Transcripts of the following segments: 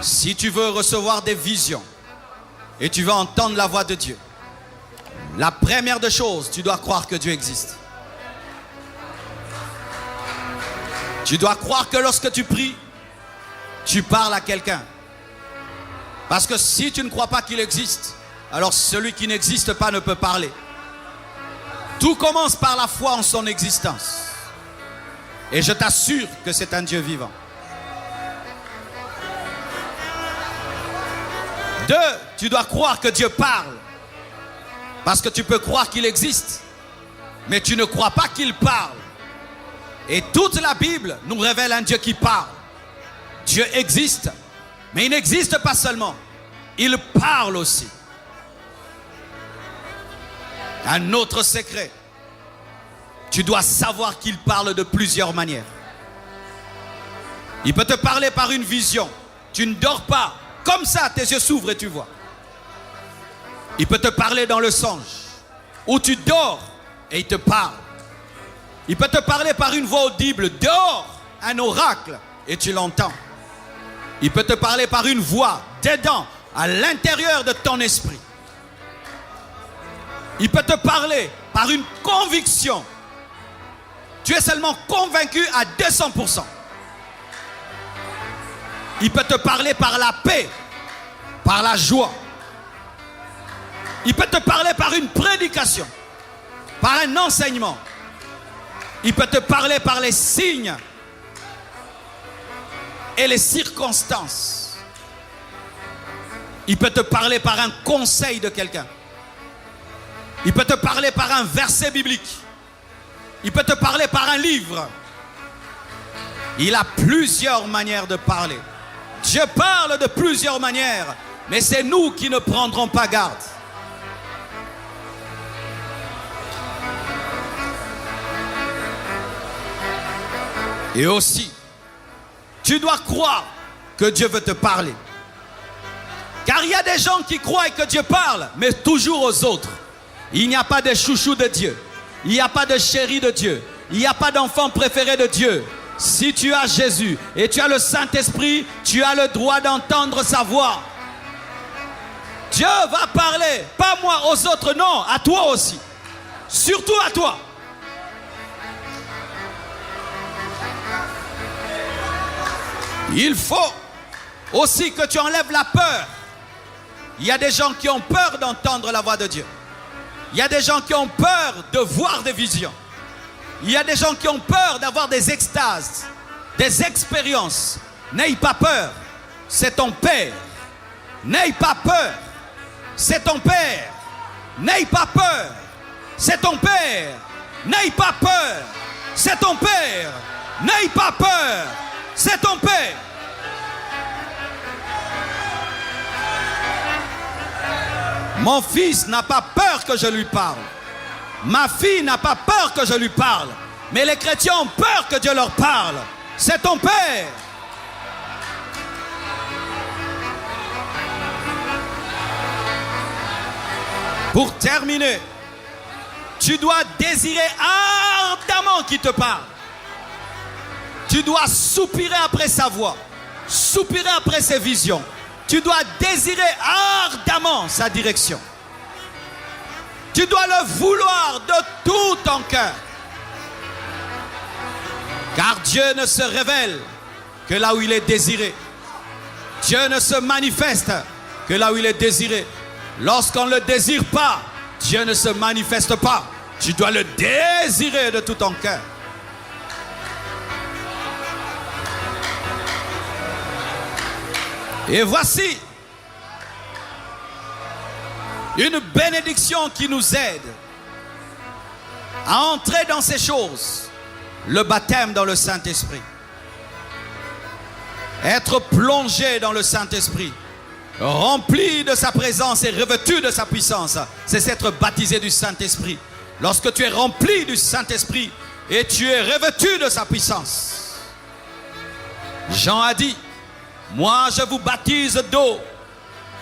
Si tu veux recevoir des visions et tu veux entendre la voix de Dieu, la première des choses, tu dois croire que Dieu existe. Tu dois croire que lorsque tu pries, tu parles à quelqu'un. Parce que si tu ne crois pas qu'il existe, alors celui qui n'existe pas ne peut parler. Tout commence par la foi en son existence. Et je t'assure que c'est un Dieu vivant. 2, tu dois croire que Dieu parle. Parce que tu peux croire qu'il existe, mais tu ne crois pas qu'il parle. Et toute la Bible nous révèle un Dieu qui parle. Dieu existe, mais il n'existe pas seulement. Il parle aussi. Un autre secret. Tu dois savoir qu'il parle de plusieurs manières. Il peut te parler par une vision. Tu ne dors pas. Comme ça, tes yeux s'ouvrent et tu vois. Il peut te parler dans le songe, où tu dors et il te parle. Il peut te parler par une voix audible, dehors, un oracle, et tu l'entends. Il peut te parler par une voix, dedans, à l'intérieur de ton esprit. Il peut te parler par une conviction. Tu es seulement convaincu à 200%. Il peut te parler par la paix, par la joie. Il peut te parler par une prédication, par un enseignement. Il peut te parler par les signes et les circonstances. Il peut te parler par un conseil de quelqu'un. Il peut te parler par un verset biblique. Il peut te parler par un livre. Il a plusieurs manières de parler. Dieu parle de plusieurs manières, mais c'est nous qui ne prendrons pas garde. Et aussi, tu dois croire que Dieu veut te parler. Car il y a des gens qui croient que Dieu parle, mais toujours aux autres. Il n'y a pas de chouchou de Dieu. Il n'y a pas de chéri de Dieu. Il n'y a pas d'enfant préféré de Dieu. Si tu as Jésus et tu as le Saint-Esprit, tu as le droit d'entendre sa voix. Dieu va parler, pas moi aux autres, non, à toi aussi. Surtout à toi. Il faut aussi que tu enlèves la peur. Il y a des gens qui ont peur d'entendre la voix de Dieu. Il y a des gens qui ont peur de voir des visions. Il y a des gens qui ont peur d'avoir des extases, des expériences. N'aie pas peur, c'est ton Père. N'aie pas peur, c'est ton Père. N'aie pas peur, c'est ton Père. N'aie pas peur, c'est ton Père. N'aie pas peur, c'est ton Père. Mon fils n'a pas peur que je lui parle. Ma fille n'a pas peur que je lui parle. Mais les chrétiens ont peur que Dieu leur parle. C'est ton Père. Pour terminer, tu dois désirer ardemment qu'il te parle. Tu dois soupirer après sa voix, soupirer après ses visions. Tu dois désirer ardemment sa direction. Tu dois le vouloir de tout ton cœur. Car Dieu ne se révèle que là où il est désiré. Dieu ne se manifeste que là où il est désiré. Lorsqu'on ne le désire pas, Dieu ne se manifeste pas. Tu dois le désirer de tout ton cœur. Et voici une bénédiction qui nous aide à entrer dans ces choses. Le baptême dans le Saint-Esprit. Être plongé dans le Saint-Esprit. Rempli de sa présence et revêtu de sa puissance. C'est être baptisé du Saint-Esprit. Lorsque tu es rempli du Saint-Esprit et tu es revêtu de sa puissance. Jean a dit, moi je vous baptise d'eau,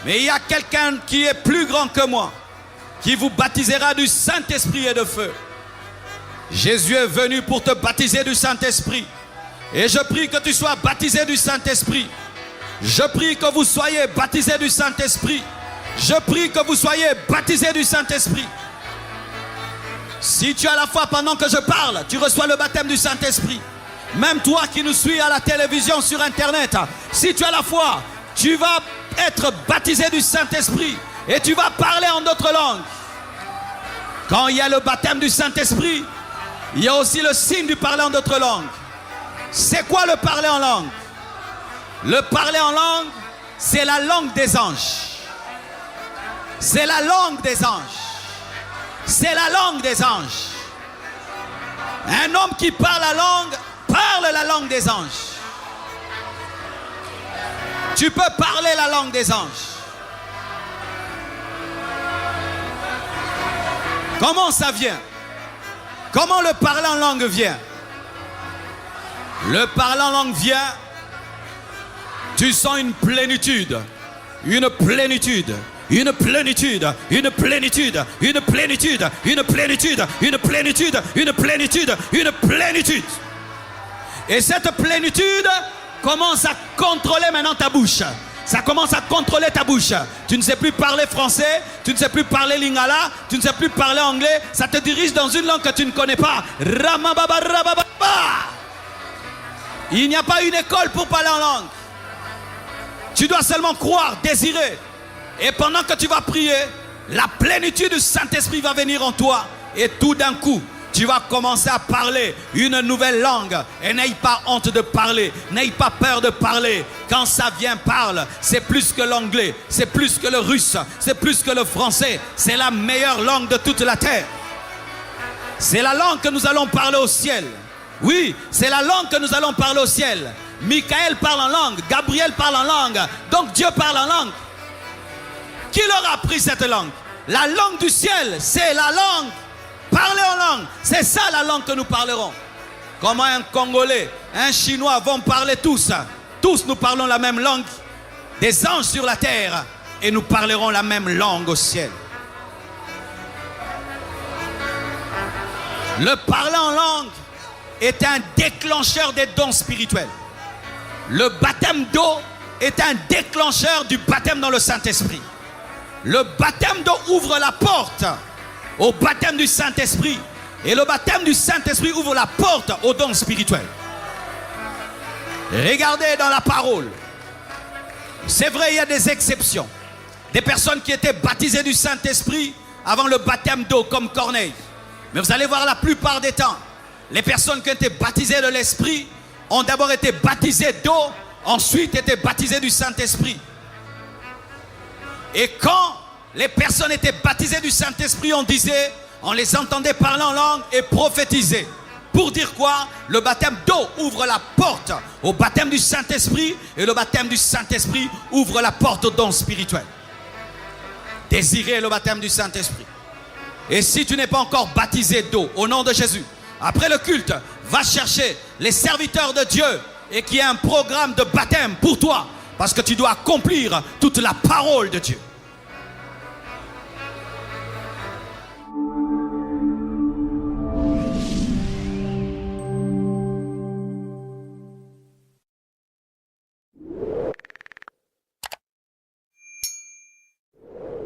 mais il y a quelqu'un qui est plus grand que moi, qui vous baptisera du Saint-Esprit et de feu. Jésus est venu pour te baptiser du Saint-Esprit. Et je prie que tu sois baptisé du Saint-Esprit. Je prie que vous soyez baptisés du Saint-Esprit. Je prie que vous soyez baptisés du Saint-Esprit. Si tu as la foi pendant que je parle, tu reçois le baptême du Saint-Esprit. Même toi qui nous suis à la télévision, sur Internet, si tu as la foi, tu vas être baptisé du Saint-Esprit et tu vas parler en d'autres langues. Quand il y a le baptême du Saint-Esprit, il y a aussi le signe du parler en d'autres langues. C'est quoi le parler en langue? Le parler en langue, c'est la langue des anges. C'est la langue des anges. C'est la langue des anges. Un homme qui parle la langue des anges. Tu peux parler la langue des anges. Comment ça vient? Comment le parler en langue vient? Le parler en langue vient, tu sens une plénitude, une plénitude, une plénitude, une plénitude, une plénitude, une plénitude, une plénitude, une plénitude, une plénitude. Et cette plénitude commence à contrôler maintenant ta bouche. Ça commence à contrôler ta bouche. Tu ne sais plus parler français, tu ne sais plus parler lingala, tu ne sais plus parler anglais. Ça te dirige dans une langue que tu ne connais pas. Ramababa, rabababa. Il n'y a pas une école pour parler en langue. Tu dois seulement croire, désirer. Et pendant que tu vas prier, la plénitude du Saint-Esprit va venir en toi. Et tout d'un coup, tu vas commencer à parler une nouvelle langue. Et n'aie pas honte de parler. N'aie pas peur de parler. Quand ça vient, parle. C'est plus que l'anglais. C'est plus que le russe. C'est plus que le français. C'est la meilleure langue de toute la terre. C'est la langue que nous allons parler au ciel. Oui, c'est la langue que nous allons parler au ciel. Michael parle en langue. Gabriel parle en langue. Donc Dieu parle en langue. Qui leur a appris cette langue? La langue du ciel, c'est la langue. Parler en langue, c'est ça la langue que nous parlerons. Comment un Congolais, un Chinois vont parler tous. Tous nous parlons la même langue. Des anges sur la terre. Et nous parlerons la même langue au ciel. Le parler en langue est un déclencheur des dons spirituels. Le baptême d'eau est un déclencheur du baptême dans le Saint-Esprit. Le baptême d'eau ouvre la porte au baptême du Saint-Esprit. Et le baptême du Saint-Esprit ouvre la porte aux dons spirituels. Regardez dans la parole. C'est vrai, il y a des exceptions. Des personnes qui étaient baptisées du Saint-Esprit avant le baptême d'eau, comme Corneille. Mais vous allez voir, la plupart des temps, les personnes qui ont été baptisées de l'Esprit ont d'abord été baptisées d'eau, ensuite été baptisées du Saint-Esprit. Et quand les personnes étaient baptisées du Saint-Esprit, on les entendait parler en langue et prophétiser. Pour dire quoi? Le baptême d'eau ouvre la porte au baptême du Saint-Esprit et le baptême du Saint-Esprit ouvre la porte aux dons spirituels. Désirez le baptême du Saint-Esprit. Et si tu n'es pas encore baptisé d'eau, au nom de Jésus, après le culte, va chercher les serviteurs de Dieu et qu'il y ait un programme de baptême pour toi parce que tu dois accomplir toute la parole de Dieu.